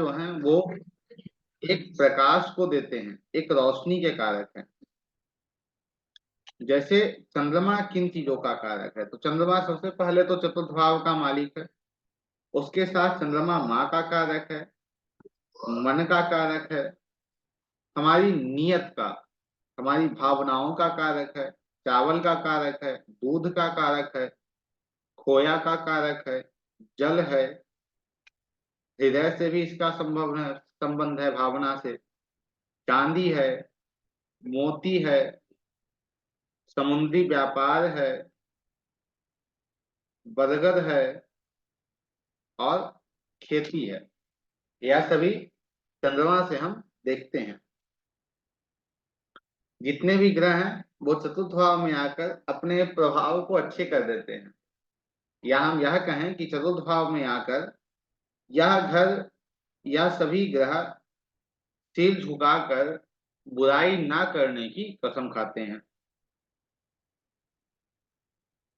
जो हैं वो एक प्रकाश को देते हैं, एक रोशनी के कारक हैं। जैसे चंद्रमा किन चीजों का कारक है, तो चंद्रमा सबसे पहले तो चतुर्थ भाव का मालिक है। उसके साथ चंद्रमा माँ का कारक है, मन का कारक है, हमारी नीयत का, हमारी भावनाओं का कारक है, चावल का कारक है, दूध का कारक है, खोया का कारक है, जल है, हृदय से भी इसका संबंध है, भावना से, चांदी है, मोती है, समुद्री व्यापार है, बरगद है और खेती है। यह सभी चंद्रमा से हम देखते हैं। जितने भी ग्रह हैं वो चतुर्थ भाव में आकर अपने प्रभाव को अच्छे कर देते हैं। या हम यह कहें कि चतुर्थ भाव में आकर यह घर या सभी ग्रह सिर झुकाकर बुराई ना करने की कसम खाते हैं।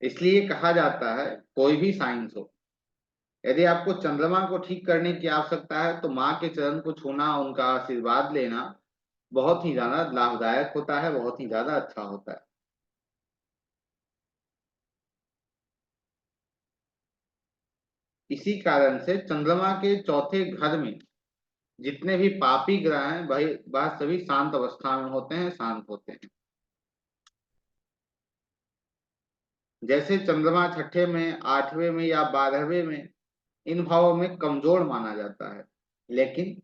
इसलिए कहा जाता है, कोई भी साइंस हो, यदि आपको चंद्रमा को ठीक करने की आवश्यकता है तो माँ के चरण को छूना, उनका आशीर्वाद लेना बहुत ही ज्यादा लाभदायक होता है, बहुत ही ज्यादा अच्छा होता है। इसी कारण से चंद्रमा के चौथे घर में जितने भी पापी ग्रह हैं भाई, वह सभी शांत अवस्था में होते हैं, शांत होते हैं। जैसे चंद्रमा छठे में, आठवें में या 12वें में, इन भावों में कमजोर माना जाता है, लेकिन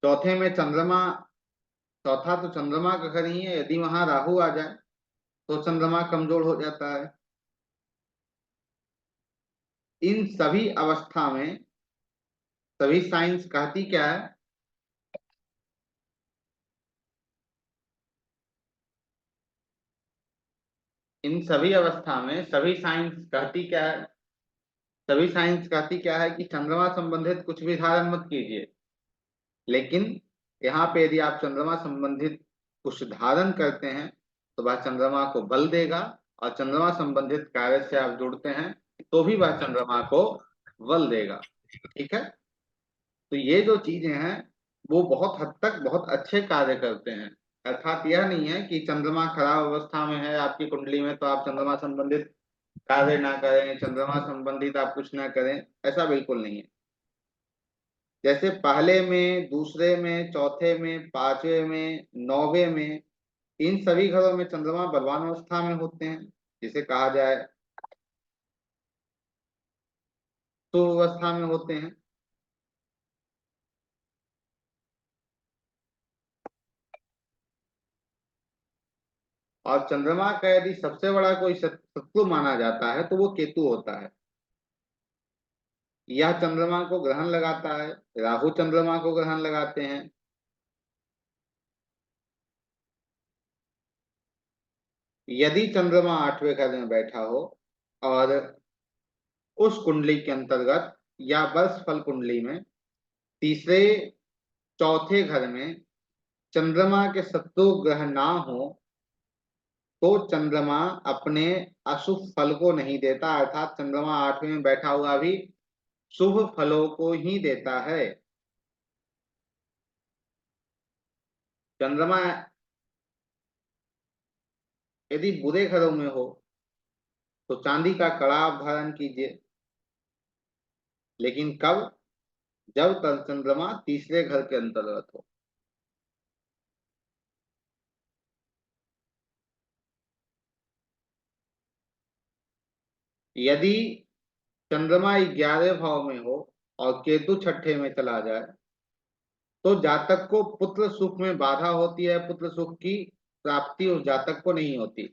चौथे में चंद्रमा, चौथा तो चंद्रमा का घर ही है, यदि वहां राहु आ जाए तो चंद्रमा कमजोर हो जाता है। इन सभी अवस्था में सभी साइंस कहती क्या है, इन सभी अवस्था में सभी साइंस कहती क्या है, सभी साइंस कहती क्या है कि चंद्रमा संबंधित कुछ भी धारण मत कीजिए। लेकिन यहाँ पे यदि आप चंद्रमा संबंधित कुछ धारण करते हैं तो वह चंद्रमा को बल देगा, और चंद्रमा संबंधित कार्य से आप जुड़ते हैं तो भी वह चंद्रमा को बल देगा। ठीक है, तो ये जो चीजें हैं वो बहुत हद तक बहुत अच्छे कार्य करते हैं। अर्थात यह नहीं है कि चंद्रमा खराब अवस्था में है आपकी कुंडली में तो आप चंद्रमा संबंधित कार्य ना करें, चंद्रमा संबंधित आप कुछ ना करें, ऐसा बिल्कुल नहीं है। जैसे पहले में, दूसरे में, चौथे में, पांचवे में, नौवे में, इन सभी घरों में चंद्रमा बलवान अवस्था में होते हैं, जिसे कहा जाए शुभ अवस्था में होते हैं। और चंद्रमा का यदि सबसे बड़ा कोई शत्रु माना जाता है तो वो केतु होता है। यह चंद्रमा को ग्रहण लगाता है, राहु चंद्रमा को ग्रहण लगाते हैं। यदि चंद्रमा आठवें घर में बैठा हो और उस कुंडली के अंतर्गत या वर्ष फल कुंडली में तीसरे चौथे घर में चंद्रमा के शत्रु ग्रह ना हो तो चंद्रमा अपने अशुभ फल को नहीं देता, अर्थात चंद्रमा आठवें में बैठा हुआ भी शुभ फलों को ही देता है। चंद्रमा यदि बुरे घरों में हो तो चांदी का कड़ा आप धारण कीजिए, लेकिन कब, जब तक चंद्रमा तीसरे घर के अंतर्गत हो। यदि चंद्रमा 11वें भाव में हो और केतु छठे में चला जाए तो जातक को पुत्र सुख में बाधा होती है, पुत्र सुख की प्राप्ति उस जातक को नहीं होती।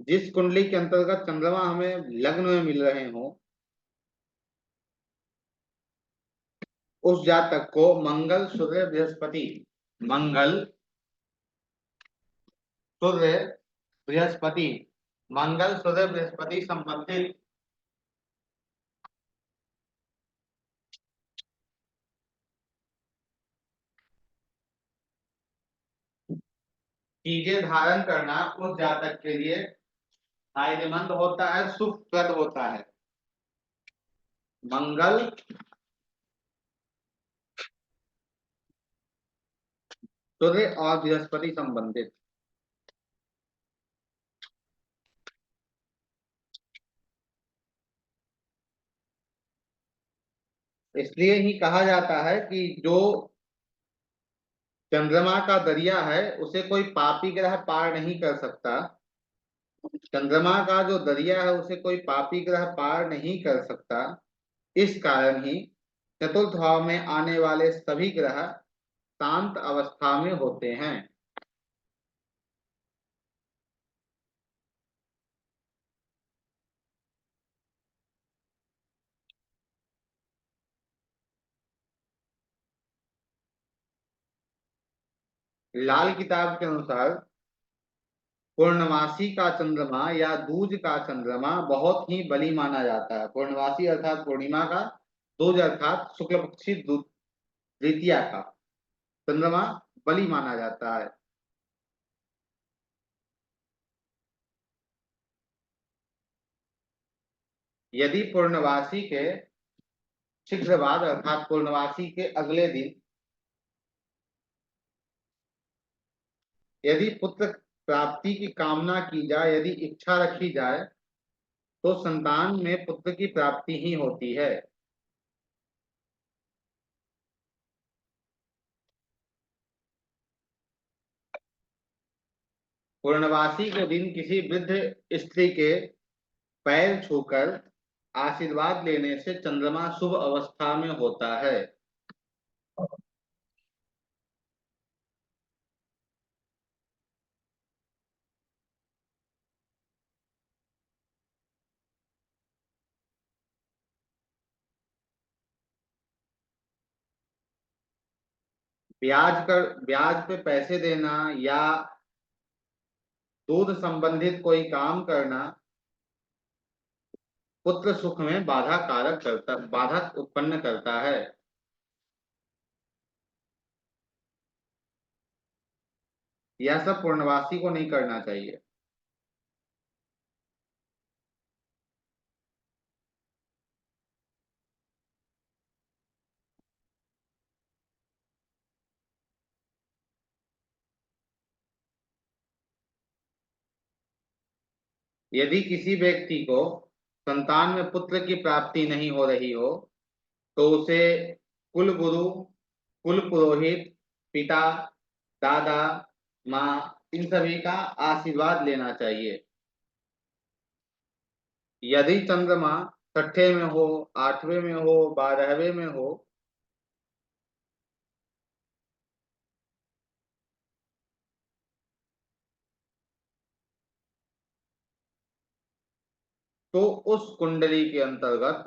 जिस कुंडली के अंतर्गत चंद्रमा हमें लग्न में मिल रहे हो उस जातक को मंगल, सूर्य, बृहस्पति, मंगल, सूर्य, बृहस्पति, मंगल, सूर्य, बृहस्पति संबंधित चीजें धारण करना उस जातक के लिए फायदेमंद होता है, सुखप्रद होता है। मंगल, सूर्य और बृहस्पति संबंधित। इसलिए ही कहा जाता है कि जो चंद्रमा का दरिया है उसे कोई पापी ग्रह पार नहीं कर सकता। चंद्रमा का जो दरिया है उसे कोई पापी ग्रह पार नहीं कर सकता। इस कारण ही चतुर्थ भाव में आने वाले सभी ग्रह शांत अवस्था में होते हैं। लाल किताब के अनुसार पूर्णमासी का चंद्रमा या दूज का चंद्रमा बहुत ही बली माना जाता है। पूर्णमासी अर्थात पूर्णिमा का, दूज अर्थात शुक्ल पक्षी द्वितीया का चंद्रमा बली माना जाता है। यदि पूर्णवासी के शीघ्र बाद अर्थात पूर्णवासी के अगले दिन यदि पुत्र प्राप्ति की कामना की जाए, यदि इच्छा रखी जाए, तो संतान में पुत्र की प्राप्ति ही होती है। पूर्णवासी के दिन किसी वृद्ध स्त्री के पैर छूकर आशीर्वाद लेने से चंद्रमा शुभ अवस्था में होता है। ब्याज पे पैसे देना या दूध संबंधित कोई काम करना पुत्र सुख में बाधा उत्पन्न करता है। यह सब पूर्णवासी को नहीं करना चाहिए। यदि किसी व्यक्ति को संतान में पुत्र की प्राप्ति नहीं हो रही हो तो उसे कुल गुरु, कुल पुरोहित, पिता, दादा, माँ, इन सभी का आशीर्वाद लेना चाहिए। यदि चंद्रमा छठे में हो, आठवें में हो, 12वें में हो, तो उस कुंडली के अंतर्गत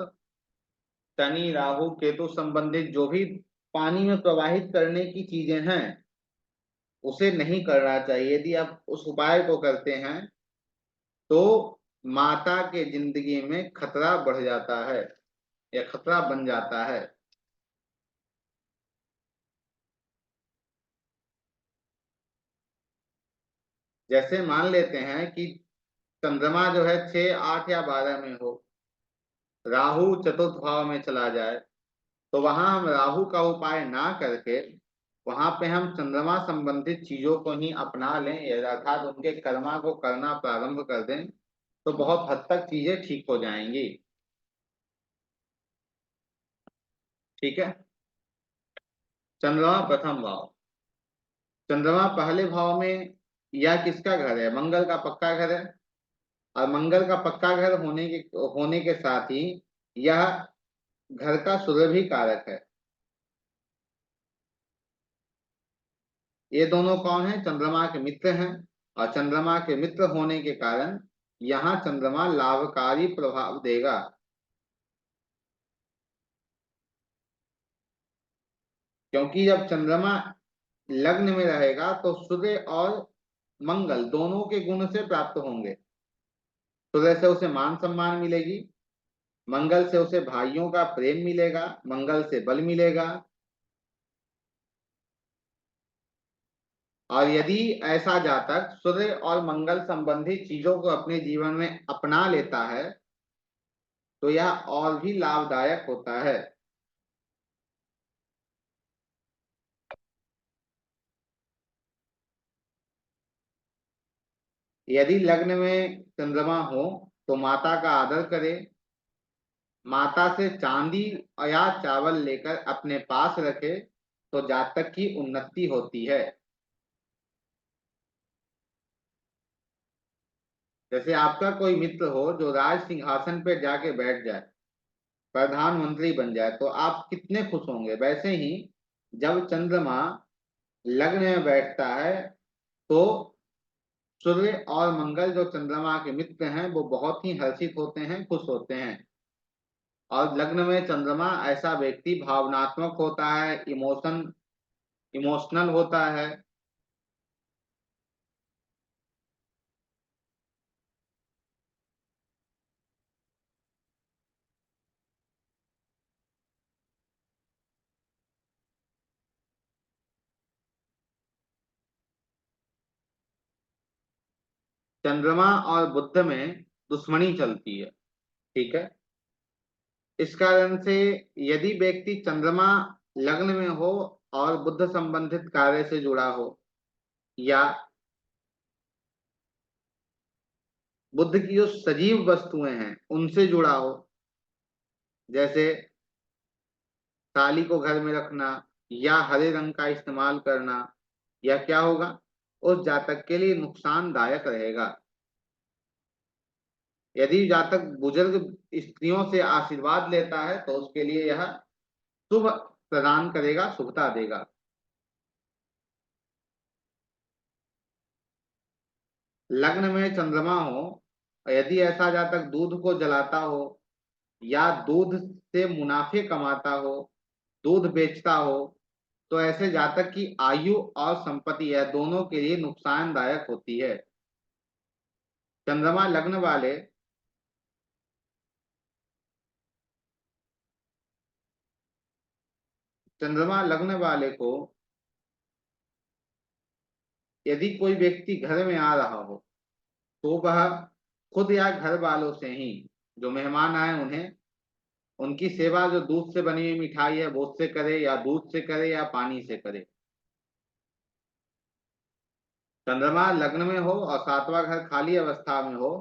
शनि, राहु, केतु संबंधित जो भी पानी में प्रवाहित करने की चीजें हैं उसे नहीं करना चाहिए। यदि आप उस उपाय को करते हैं तो माता के जिंदगी में खतरा बढ़ जाता है या खतरा बन जाता है। जैसे मान लेते हैं कि चंद्रमा जो है 6, 8 या 12 में हो, राहु चतुर्थ भाव में चला जाए, तो वहां हम राहु का उपाय ना करके वहां पे हम चंद्रमा संबंधित चीजों को ही अपना लें या अर्थात उनके कर्मा को करना प्रारंभ कर दें तो बहुत हद तक चीजें ठीक हो जाएंगी। ठीक है। चंद्रमा प्रथम भाव। चंद्रमा पहले भाव में यह किसका घर है? मंगल का पक्का घर है। और मंगल का पक्का घर होने के साथ ही यह घर का सुरभि कारक है। ये दोनों कौन है? चंद्रमा के मित्र हैं। और चंद्रमा के मित्र होने के कारण यहाँ चंद्रमा लाभकारी प्रभाव देगा। क्योंकि जब चंद्रमा लग्न में रहेगा तो सूर्य और मंगल दोनों के गुण से प्राप्त होंगे। सूर्य से उसे मान सम्मान मिलेगी, मंगल से उसे भाइयों का प्रेम मिलेगा, मंगल से बल मिलेगा। और यदि ऐसा जातक सूर्य और मंगल संबंधी चीजों को अपने जीवन में अपना लेता है तो यह और भी लाभदायक होता है। यदि लग्न में चंद्रमा हो तो माता का आदर करे, माता से चांदी या चावल लेकर अपने पास रखे तो जातक की उन्नति होती है। जैसे आपका कोई मित्र हो जो राज सिंहासन पे जाके बैठ जाए, प्रधानमंत्री बन जाए, तो आप कितने खुश होंगे। वैसे ही जब चंद्रमा लग्न में बैठता है तो सूर्य और मंगल जो चंद्रमा के मित्र हैं वो बहुत ही हर्षित होते हैं, खुश होते हैं। और लग्न में चंद्रमा ऐसा व्यक्ति भावनात्मक होता है, इमोशनल होता है। चंद्रमा और बुध में दुश्मनी चलती है, ठीक है। इस कारण से यदि व्यक्ति चंद्रमा लग्न में हो और बुध संबंधित कार्य से जुड़ा हो, या बुद्ध की जो सजीव वस्तुएं हैं उनसे जुड़ा हो, जैसे ताली को घर में रखना या हरे रंग का इस्तेमाल करना, या क्या होगा, उस जातक के लिए नुकसानदायक रहेगा। यदि जातक बुजुर्ग स्त्रियों से आशीर्वाद लेता है तो उसके लिए यह शुभ प्रदान करेगा, शुभता देगा। लग्न में चंद्रमा हो और यदि ऐसा जातक दूध को जलाता हो या दूध से मुनाफे कमाता हो, दूध बेचता हो, तो ऐसे जातक की आयु और संपत्ति यह दोनों के लिए नुकसानदायक होती है। चंद्रमा लग्न वाले चंद्रमा लग्न वाले को यदि कोई व्यक्ति घर में आ रहा हो तो वह खुद या घर वालों से ही, जो मेहमान आए उन्हें, उनकी सेवा जो दूध से बनी हुई मिठाई है वो उससे करे, या दूध से करे, या पानी से करे। चंद्रमा लग्न में हो और सातवां घर खाली अवस्था में हो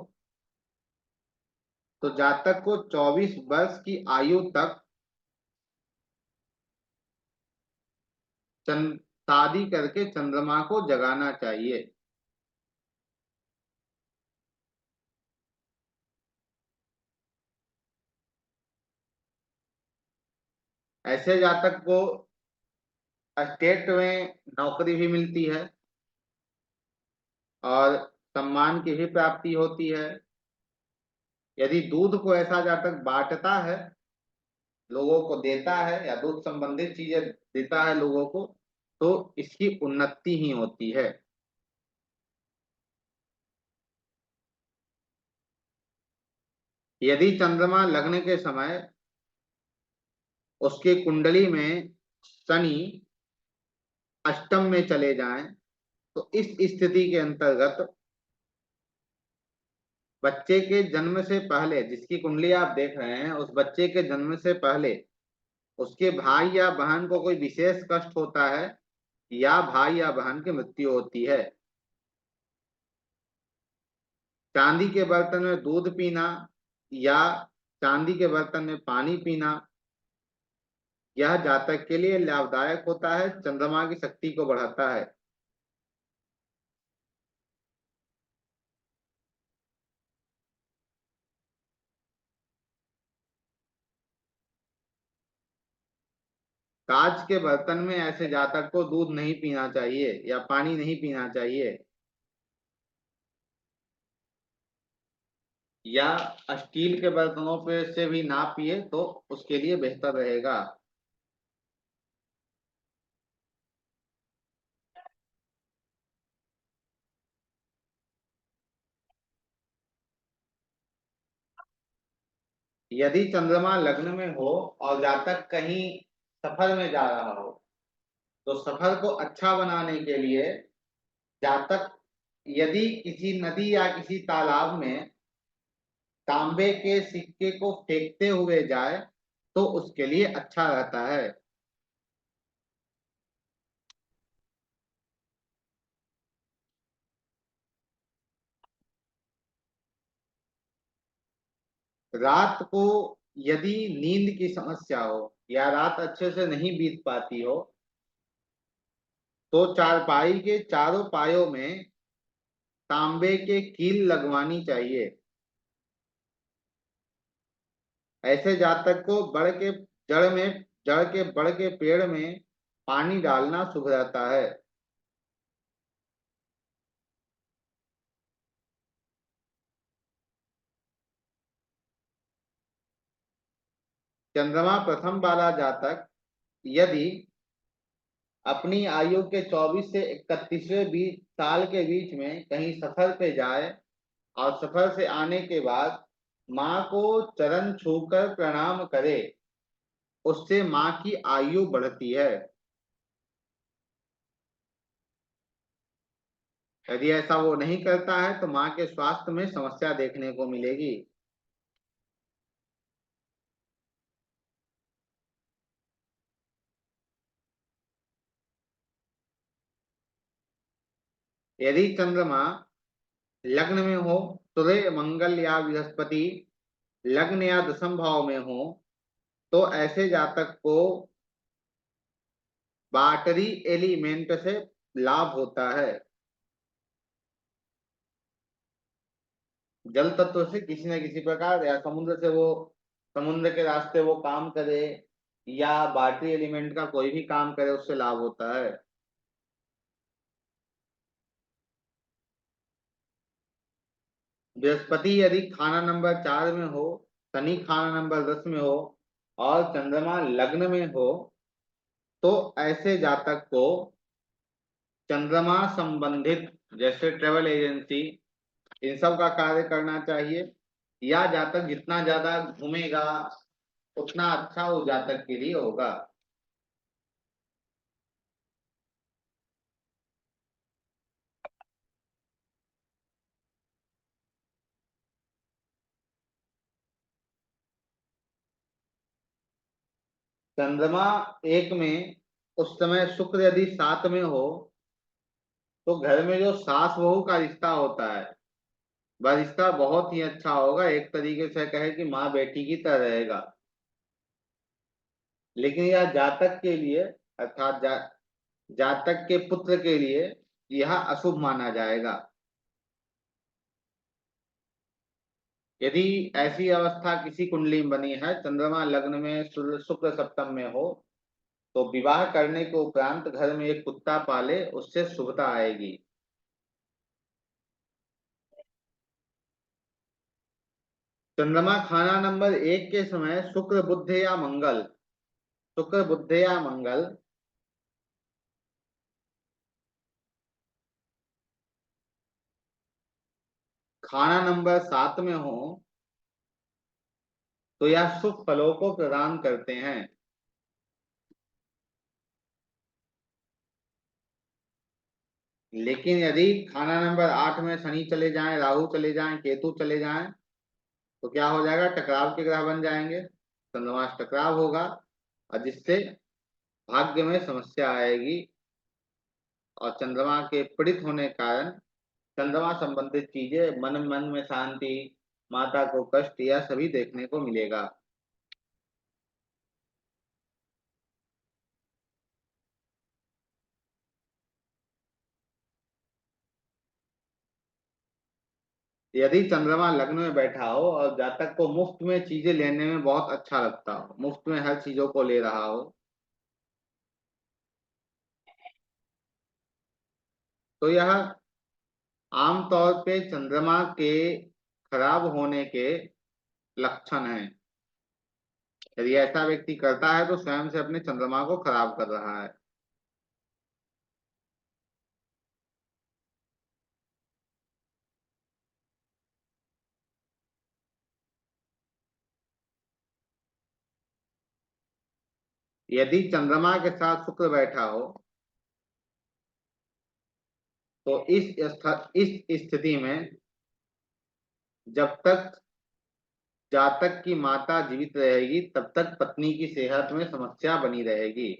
तो जातक को 24 वर्ष की आयु तक शादी करके चंद्रमा को जगाना चाहिए। ऐसे जातक को स्टेट में नौकरी भी मिलती है और सम्मान की भी प्राप्ति होती है। यदि दूध को ऐसा जातक बांटता है, लोगों को देता है, या दूध संबंधित चीजें देता है लोगों को, तो इसकी उन्नति ही होती है। यदि चंद्रमा लगने के समय उसकी कुंडली में शनि अष्टम में चले जाएं तो इस स्थिति के अंतर्गत बच्चे के जन्म से पहले, जिसकी कुंडली आप देख रहे हैं, उस बच्चे के जन्म से पहले उसके भाई या बहन को कोई विशेष कष्ट होता है, या भाई या बहन की मृत्यु होती है। चांदी के बर्तन में दूध पीना या चांदी के बर्तन में पानी पीना यह जातक के लिए लाभदायक होता है, चंद्रमा की शक्ति को बढ़ाता है। कांच के बर्तन में ऐसे जातक को दूध नहीं पीना चाहिए या पानी नहीं पीना चाहिए, या स्टील के बर्तनों पे से भी ना पिए तो उसके लिए बेहतर रहेगा। यदि चंद्रमा लग्न में हो और जातक कहीं सफर में जा रहा हो तो सफर को अच्छा बनाने के लिए जातक यदि किसी नदी या किसी तालाब में तांबे के सिक्के को फेंकते हुए जाए तो उसके लिए अच्छा रहता है। रात को यदि नींद की समस्या हो या रात अच्छे से नहीं बीत पाती हो तो चारपाई के चारों पायों में तांबे के कील लगवानी चाहिए। ऐसे जातक को जड़ के बड़ के पेड़ में पानी डालना शुभ रहता है। चंद्रमा प्रथम वाला जातक यदि अपनी आयु के 24 से 31वें बीच साल के बीच में कहीं सफर पे जाए और सफर से आने के बाद माँ को चरण छूकर प्रणाम करे, उससे माँ की आयु बढ़ती है। यदि ऐसा वो नहीं करता है तो माँ के स्वास्थ्य में समस्या देखने को मिलेगी। यदि चंद्रमा लग्न में हो, सूर्य मंगल या बृहस्पति लग्न या दशम भाव में हो तो ऐसे जातक को वाटरी एलिमेंट से लाभ होता है। जल तत्व से किसी न किसी प्रकार, या समुद्र के रास्ते वो काम करे या वाटरी एलिमेंट का कोई भी काम करे, उससे लाभ होता है। बृहस्पति यदि खाना नंबर 4 में हो, शनि खाना नंबर 10 में हो और चंद्रमा लग्न में हो तो ऐसे जातक को चंद्रमा संबंधित जैसे ट्रेवल एजेंसी इन सब का कार्य करना चाहिए। या जातक जितना ज्यादा घूमेगा उतना अच्छा उस जातक के लिए होगा। चंद्रमा एक में उस समय शुक्र यदि 7 में हो तो घर में जो सास बहू का रिश्ता होता है वह रिश्ता बहुत ही अच्छा होगा, एक तरीके से कहे कि माँ बेटी की तरह रहेगा। लेकिन यह जातक के लिए अर्थात जातक के पुत्र के लिए यह अशुभ माना जाएगा। यदि ऐसी अवस्था किसी कुंडली में बनी है, चंद्रमा लग्न में शुक्र सप्तम में हो, तो विवाह करने के उपरांत घर में एक कुत्ता पाले, उससे शुभता आएगी। चंद्रमा खाना नंबर 1 के समय शुक्र बुध या मंगल खाना नंबर 7 में हो तो यह शुभ फलों को प्रदान करते हैं। लेकिन यदि खाना नंबर 8 में शनि चले जाएं, राहु चले जाएं, केतु चले जाएं तो क्या हो जाएगा, टकराव के ग्रह बन जाएंगे, चंद्रमा से टकराव होगा और जिससे भाग्य में समस्या आएगी। और चंद्रमा के पीड़ित होने के कारण चंद्रमा संबंधित चीजें मन मन में शांति, माता को कष्ट, यह सभी देखने को मिलेगा। यदि चंद्रमा लग्न में बैठा हो और जातक को मुफ्त में चीजें लेने में बहुत अच्छा लगता हो, मुफ्त में हर चीजों को ले रहा हो, तो यह आमतौर पे चंद्रमा के खराब होने के लक्षण हैं। यदि ऐसा व्यक्ति करता है तो स्वयं से अपने चंद्रमा को खराब कर रहा है। यदि चंद्रमा के साथ शुक्र बैठा हो तो इस स्थिति में जब तक जातक की माता जीवित रहेगी तब तक पत्नी की सेहत में समस्या बनी रहेगी।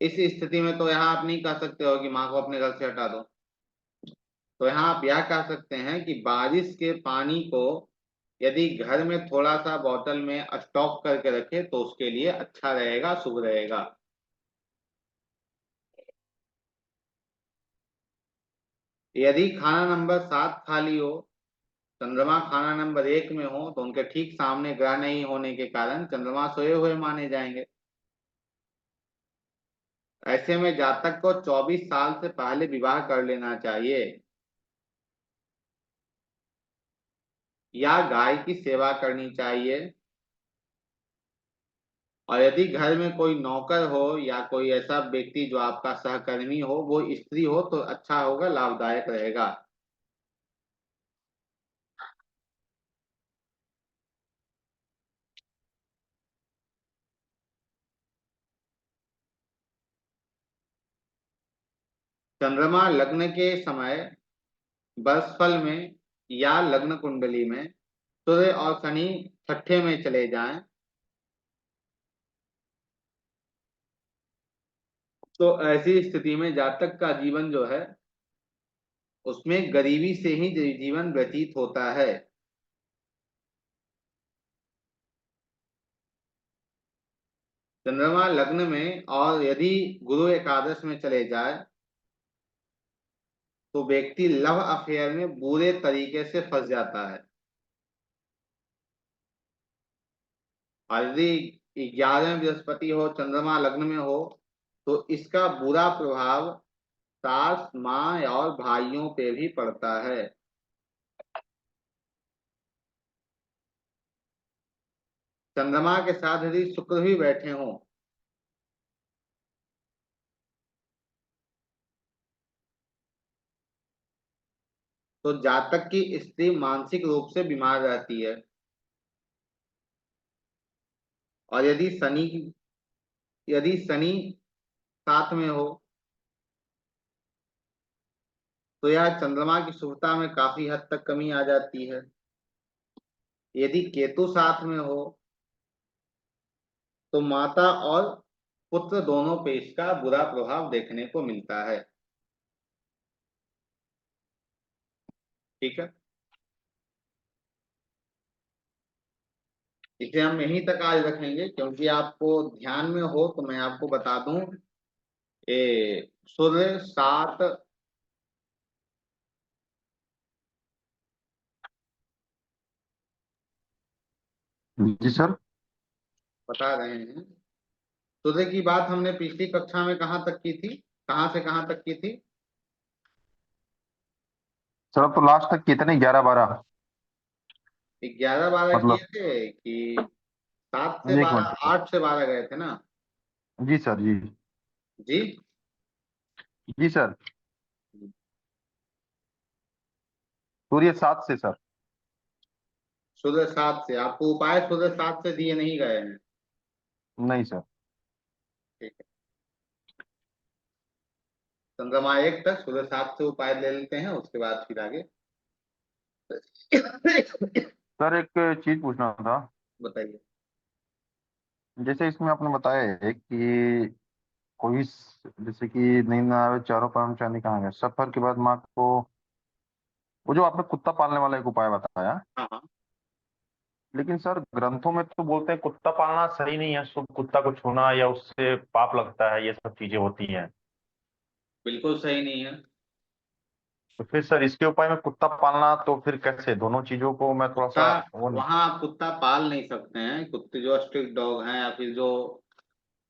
इस स्थिति में तो यहाँ आप नहीं कह सकते हो कि माँ को अपने घर से हटा दो। तो यहाँ आप यह कह सकते हैं कि बारिश के पानी को यदि घर में थोड़ा सा बोतल में स्टॉक करके रखे तो उसके लिए अच्छा रहेगा, शुभ रहेगा। यदि खाना नंबर 7 खाली हो, चंद्रमा खाना नंबर 1 में हो, तो उनके ठीक सामने ग्रह नहीं होने के कारण चंद्रमा सोए हुए माने जाएंगे। ऐसे में जातक को 24 साल से पहले विवाह कर लेना चाहिए या गाय की सेवा करनी चाहिए। और यदि घर में कोई नौकर हो या कोई ऐसा व्यक्ति जो आपका सहकर्मी हो, वो स्त्री हो तो अच्छा होगा, लाभदायक रहेगा। चंद्रमा लग्न के समय वर्षफल में या लग्न कुंडली में सूर्य और शनि छठे में चले जाएं तो ऐसी स्थिति में जातक का जीवन जो है उसमें गरीबी से ही जीवन व्यतीत होता है। चंद्रमा लग्न में और यदि गुरु एकादश में चले जाए तो व्यक्ति लव अफेयर में बुरे तरीके से फंस जाता है। और यदि 11वें बृहस्पति हो, चंद्रमा लग्न में हो, तो इसका बुरा प्रभाव सास, माँ और भाइयों पे भी पड़ता है। चंद्रमा के साथ यदि शुक्र भी बैठे हों तो जातक की स्त्री मानसिक रूप से बीमार रहती है। और यदि शनि साथ में हो तो यह चंद्रमा की शुभता में काफी हद तक कमी आ जाती है। यदि केतु साथ में हो तो माता और पुत्र दोनों पे इसका बुरा प्रभाव देखने को मिलता है। ठीक है, इसे हम यहीं तक आज रखेंगे क्योंकि आपको ध्यान में हो तो मैं आपको बता दूं, ये सूर्य 7, जी सर। बता रहे हैं। सूर्य की बात हमने पिछली कक्षा में कहाँ तक की थी, कहाँ से कहाँ तक की थी? सर अब तो लास्ट तक कितने 11 12 11 12 किए मतलब। थे कि 7 से एक 12, मिनट सर। 8 से 12 गए थे ना? जी सर जी। जी, जी सर। सूर्य 7 से सर। सूर्य 7 से आपको उपाय सूर्य 7 से दिए नहीं गए हैं। नहीं सर। ठीक है, चंद्रमा 1 तक सूर्य 7 से उपाय ले लेते हैं, उसके बाद फिर आगे। सर एक चीज पूछना था। बताइए। जैसे इसमें आपने बताया है कि जैसे कि नींद ना आवे, चारों परम चांदी कहाँ गए, सफर के बाद माँ को, वो जो आपने कुत्ता पालने वाला एक उपाय बताया, हाँ हाँ, लेकिन सर ग्रंथों में तो बोलते हैं कुत्ता पालना सही नहीं है, शुभ कुत्ता को छूना या उससे पाप लगता है, ये सब चीजें होती हैं। बिल्कुल सही नहीं है। तो फिर सर इसके उपाय में कुत्ता पालना, तो फिर कैसे दोनों चीजों को मैं थोड़ा कुत्ता, सा वो नहीं। वहां आप कुत्ता पाल नहीं सकते हैं। कुत्ते जो स्ट्रीट डॉग हैं या फिर जो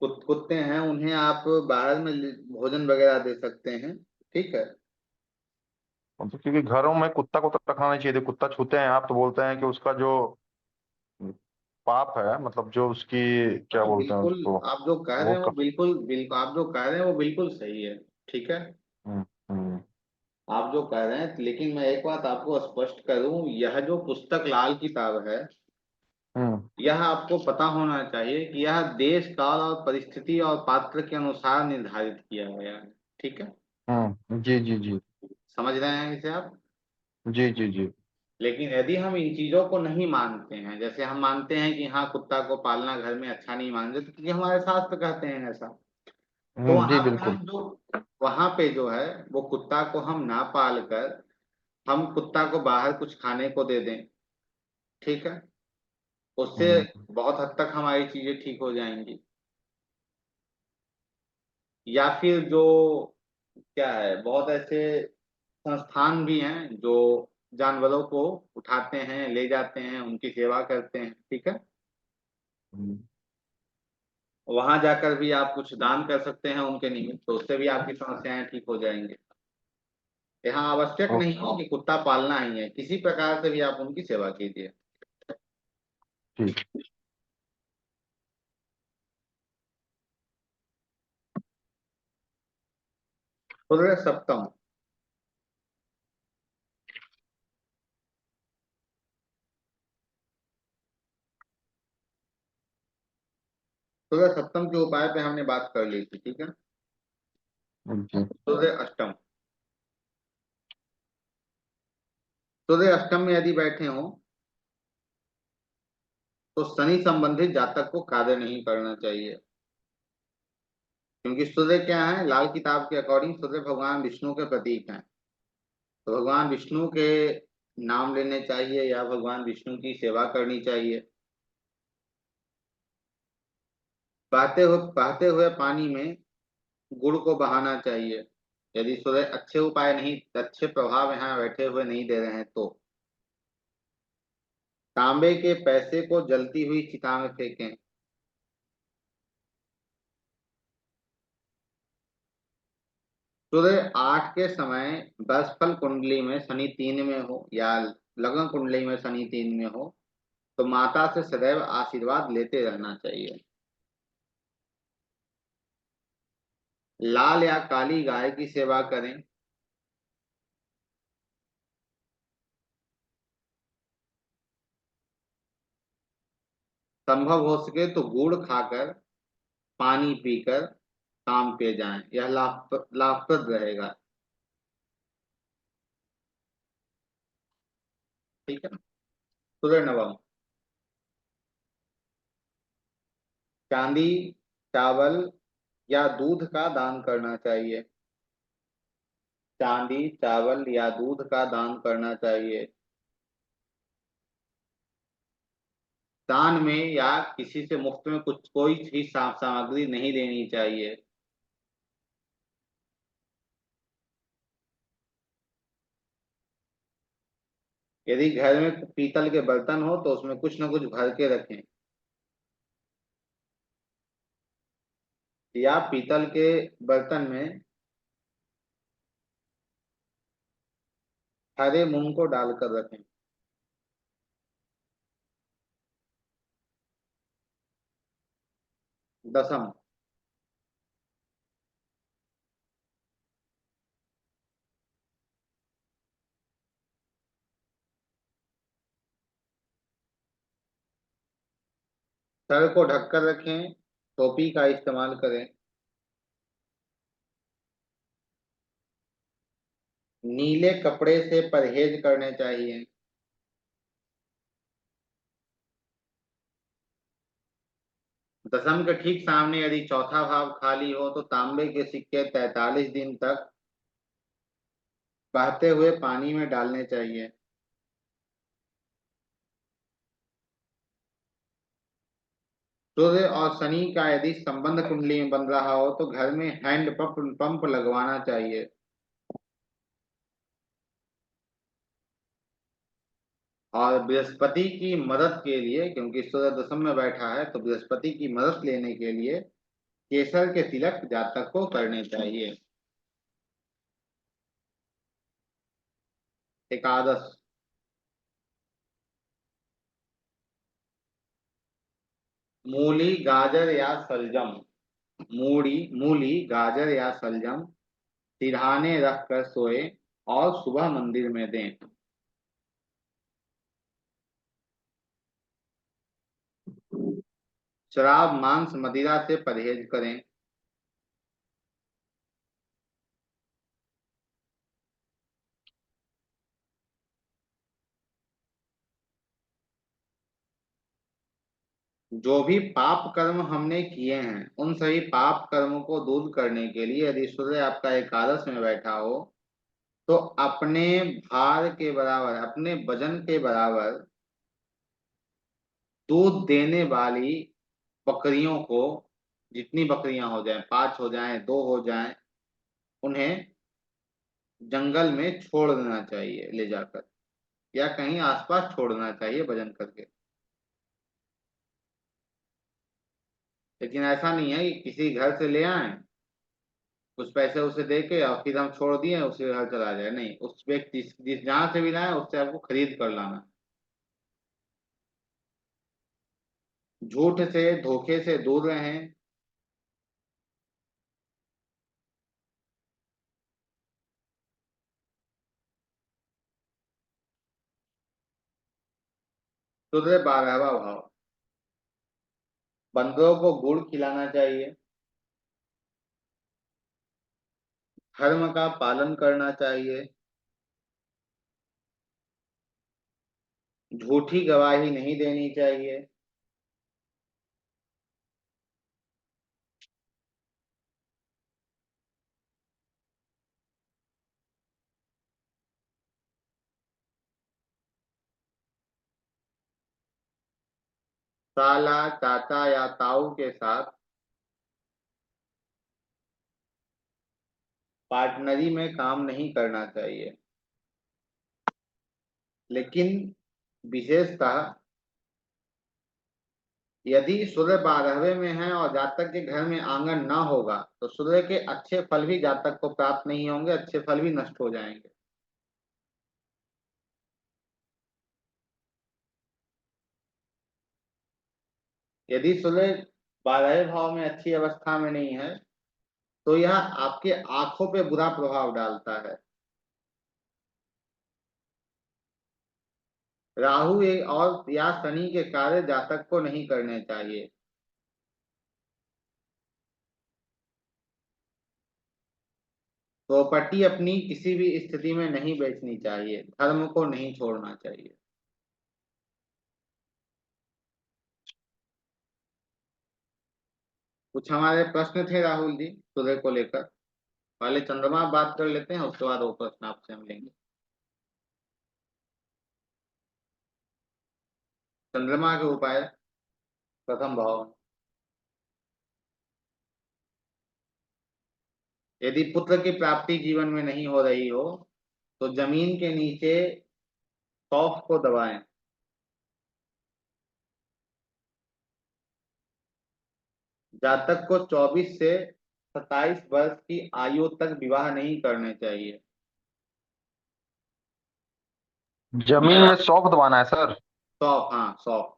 कुत्ते हैं उन्हें आप बाहर में भोजन वगैरह दे सकते हैं। ठीक है। मतलब क्योंकि घरों में कुत्ता को तो रखना नहीं चाहिए, कुत्ता छूते हैं आप तो बोलते हैं कि उसका जो पाप है, मतलब जो उसकी क्या हाँ बोलते हैं बिल्कुल, उसको, आप जो कह रहे वो हैं वो बिल्कुल बिल्कुल, आप जो कह रहे हैं वो बिल्कुल सही है। ठीक है, हम्म, हम्म, आप जो कह रहे हैं, लेकिन मैं एक बात आपको स्पष्ट करूं, यह जो पुस्तक लाल किताब है, हम्म, यह आपको पता होना चाहिए कि यह देश काल और परिस्थिति और पात्र के अनुसार निर्धारित किया गया है। ठीक है, जी जी जी। समझ रहे हैं इसे आप। जी जी जी। लेकिन यदि हम इन चीजों को नहीं मानते हैं, जैसे हम मानते हैं कि हाँ कुत्ता को पालना घर में अच्छा नहीं मानते, तो क्योंकि हमारे शास्त्र कहते हैं ऐसा, तो जी वहां पे बिल्कुल। हम जो वहां पे जो है वो कुत्ता को हम ना पाल कर हम कुत्ता को बाहर कुछ खाने को दे दें। ठीक है, उससे हम्म, बहुत हद तक हमारी चीजें ठीक हो जाएंगी। या फिर जो क्या है, बहुत ऐसे संस्थान भी हैं जो जानवरों को उठाते हैं, ले जाते हैं, उनकी सेवा करते हैं। ठीक है, हम्म, वहां जाकर भी आप कुछ दान कर सकते हैं उनके निमित्त, तो उससे भी आपकी समस्याएं ठीक हो जाएंगी। यहाँ आवश्यक नहीं ओके। है कि कुत्ता पालना ही है, किसी प्रकार से भी आप उनकी सेवा कीजिए। ठीक। सूर्य सप्तम। सूर्य सप्तम के उपाय पे हमने बात कर ली थी। ठीक है, जी। सूर्य अष्टम। सूर्य अष्टम में यदि बैठे हो तो शनि संबंधित जातक को कार्य नहीं करना चाहिए, क्योंकि सूर्य क्या है, लाल किताब के अकॉर्डिंग सूर्य भगवान विष्णु के प्रतीक हैं। तो भगवान विष्णु के नाम लेने चाहिए या भगवान विष्णु की सेवा करनी चाहिए। बहते हुए पानी में गुड़ को बहाना चाहिए, यदि सूर्य अच्छे उपाय नहीं, अच्छे प्रभाव यहाँ बैठे हुए नहीं दे रहे हैं तो। तांबे के पैसे को जलती हुई चिता में फेंकें। सूर्य 8 के समय 10 फल कुंडली में शनि 3 में हो या लग्न कुंडली में शनि 3 में हो, तो माता से सदैव आशीर्वाद लेते रहना चाहिए। लाल या काली गाय की सेवा करें। संभव हो सके तो गुड़ खाकर, पानी पीकर काम पे जाएं, यह लाभप्रद रहेगा। ठीक है, सूर्य नवम। चांदी, चावल या दूध का दान करना चाहिए। चांदी, चावल या दूध का दान करना चाहिए। दान में या किसी से मुफ्त में कुछ कोई भी सामग्री नहीं लेनी चाहिए। यदि घर में पीतल के बर्तन हो तो उसमें कुछ ना कुछ भर के रखें, या पीतल के बर्तन में हरे मूंग को डालकर रखें। दसम। सर को ढककर रखें, टोपी का इस्तेमाल करें। नीले कपड़े से परहेज करने चाहिए। दसम के ठीक सामने यदि चौथा भाव खाली हो तो तांबे के सिक्के 43 दिन तक बहते हुए पानी में डालने चाहिए। सूर्य और शनि का यदि संबंध कुंडली में बन रहा हो तो घर में हैंड पंप पंप लगवाना चाहिए। और बृहस्पति की मदद के लिए, क्योंकि सूर्य दसम में बैठा है, तो बृहस्पति की मदद लेने के लिए केसर के तिलक जातक को करने चाहिए। एकादश। मूली, गाजर या सलजम। मूली, गाजर या सलजम सिरहाने रखकर सोए और सुबह मंदिर में दें। शराब मांस मदिरा से परहेज करें। जो भी पाप कर्म हमने किए हैं उन सभी पाप कर्मों को दूर करने के लिए यदि सूर्य आपका एकादश में बैठा हो तो अपने भार के बराबर, अपने वजन के बराबर दूध देने वाली बकरियों को, जितनी बकरियां हो जाएं, 5 हो जाएं, 2 हो जाएं, उन्हें जंगल में छोड़ देना चाहिए ले जाकर, या कहीं आसपास छोड़ना चाहिए वजन करके। लेकिन ऐसा नहीं है कि किसी घर से ले आए, कुछ पैसे उसे दे के और फिर हम छोड़ दिए उसे घर चला जाए, नहीं, उस व्यक्ति जिस जहां से भी लाए उससे आपको खरीद कर लाना। झूठ से धोखे से दूर रहें। सूर्य 12वां भाव। बंदरों को गुड़ खिलाना चाहिए। धर्म का पालन करना चाहिए। झूठी गवाही नहीं देनी चाहिए। साला चाचा या ताऊ के साथ पार्टनरी में काम नहीं करना चाहिए। लेकिन विशेषतः यदि सूर्य 12वें में है और जातक के घर में आंगन ना होगा तो सूर्य के अच्छे फल भी जातक को प्राप्त नहीं होंगे, अच्छे फल भी नष्ट हो जाएंगे। यदि सूर्य 12वें भाव में अच्छी अवस्था में नहीं है तो यह आपके आंखों पे बुरा प्रभाव डालता है। राहु और या शनि के कार्य जातक को नहीं करने चाहिए। प्रॉपर्टी अपनी किसी भी स्थिति में नहीं बेचनी चाहिए। धर्म को नहीं छोड़ना चाहिए। कुछ हमारे प्रश्न थे राहुल जी सूर्य को लेकर। पहले चंद्रमा बात कर लेते हैं, उसके बाद वो प्रश्न आपसे हम लेंगे। चंद्रमा के उपाय। प्रथम भाव। यदि पुत्र की प्राप्ति जीवन में नहीं हो रही हो तो जमीन के नीचे सौंफ को दबाएं। जातक को 24 से 27 वर्ष की आयु तक विवाह नहीं करने चाहिए। जमीन में सौंफ दबाना है सर? सौंफ, हाँ सौंफ।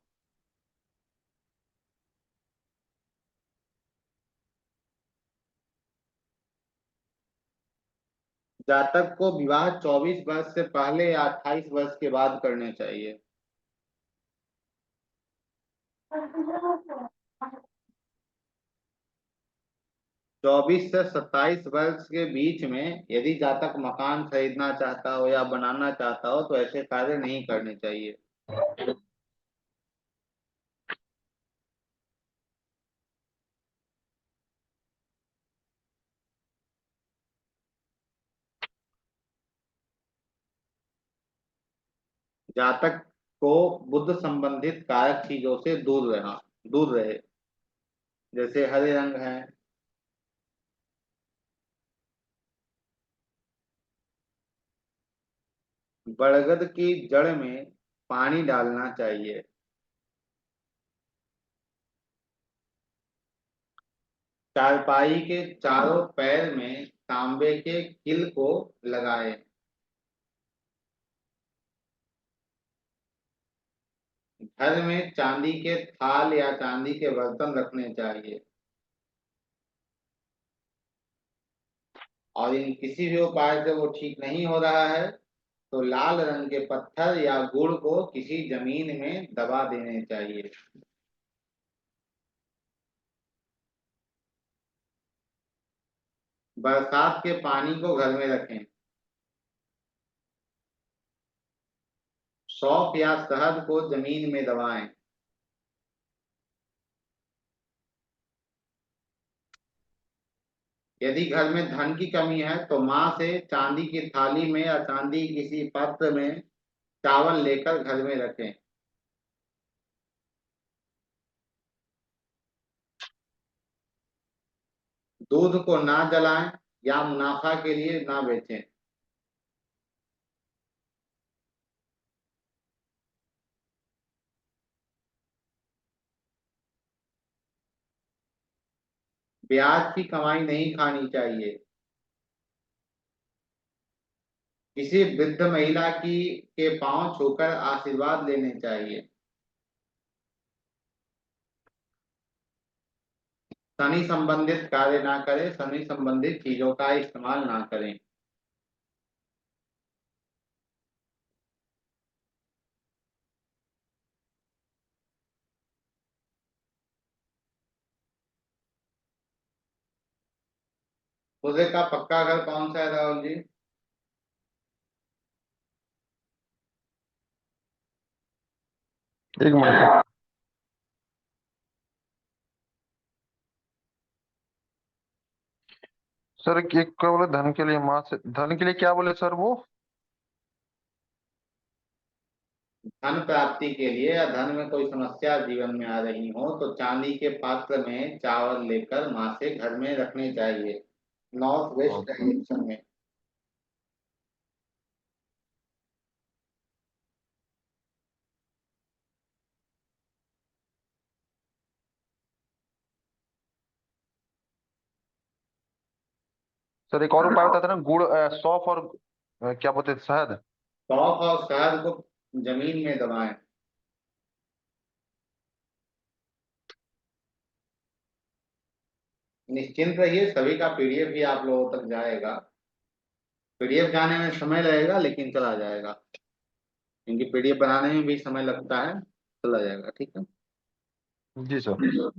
जातक को विवाह 24 वर्ष से पहले या 28 वर्ष के बाद करने चाहिए। 24 से 27 वर्ष के बीच में यदि जातक मकान खरीदना चाहता हो या बनाना चाहता हो तो ऐसे कार्य नहीं करने चाहिए। जातक को बुद्ध संबंधित कारक चीजों से दूर रहे, जैसे हरे रंग है। बरगद की जड़ में पानी डालना चाहिए। चारपाई के चारों पैर में तांबे के किल को लगाएं। घर में चांदी के थाल या चांदी के बर्तन रखने चाहिए। और इन किसी भी उपाय से वो ठीक नहीं हो रहा है तो लाल रंग के पत्थर या गुड़ को किसी जमीन में दबा देने चाहिए। बरसात के पानी को घर में रखें। सौंफ या शहद को जमीन में दबाएं। यदि घर में धन की कमी है तो माँ से चांदी की थाली में या चांदी किसी पात्र में चावल लेकर घर में रखें। दूध को ना जलाएं या मुनाफा के लिए ना बेचें। ब्याज की कमाई नहीं खानी चाहिए। किसी वृद्ध महिला की के पांव छूकर आशीर्वाद लेने चाहिए। शनि संबंधित कार्य ना करें, शनि संबंधित चीजों का इस्तेमाल ना करें। खुदे का पक्का घर कौन सा है राहुल जी? एक मिनट सर। सर क्या बोले, धन के लिए माँ से, धन के लिए क्या बोले सर वो? धन प्राप्ति के लिए या धन में कोई समस्या जीवन में आ रही हो तो चांदी के पात्र में चावल लेकर माँ से घर में रखने चाहिए, नॉर्थ वेस्ट ओके। डायरेक्शन में। सर एक और उपाय बताते ना, गुड़, सौंफ और क्या बोलते हैं, शहद। सौंफ और शहद को जमीन में दबाएं। निश्चिंत रहिए, सभी का पीडीएफ भी आप लोगों तक जाएगा। पीडीएफ जाने में समय लगेगा लेकिन चला जाएगा, क्योंकि पीडीएफ बनाने में भी समय लगता है। चला जाएगा, ठीक है। जी सर।